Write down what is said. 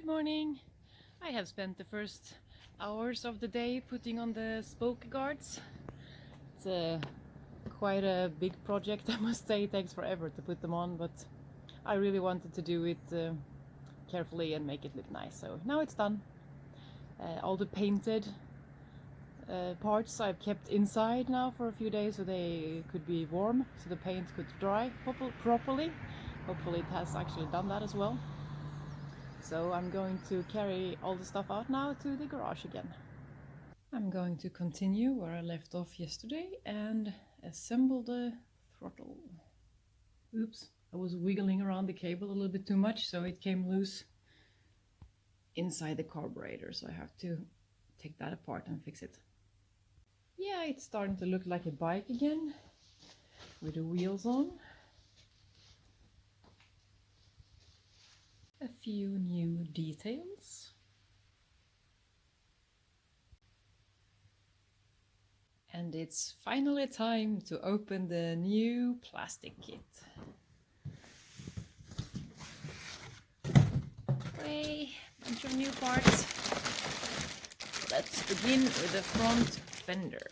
Good morning! I have spent the first hours of the day putting on the spoke guards. It's quite a big project, I must say. It takes forever to put them on, but I really wanted to do it carefully and make it look nice. So now it's done. All the painted parts I've kept inside now for a few days so they could be warm, so the paint could dry properly. Hopefully it has actually done that as well. So I'm going to carry all the stuff out now to the garage again. I'm going to continue where I left off yesterday and assemble the throttle. Oops, I was wiggling around the cable a little bit too much, so it came loose inside the carburetor, so I have to take that apart and fix it. Yeah, it's starting to look like a bike again with the wheels on. A few new details. And it's finally time to open the new plastic kit. Hey, bunch of new parts. Let's begin with the front fender.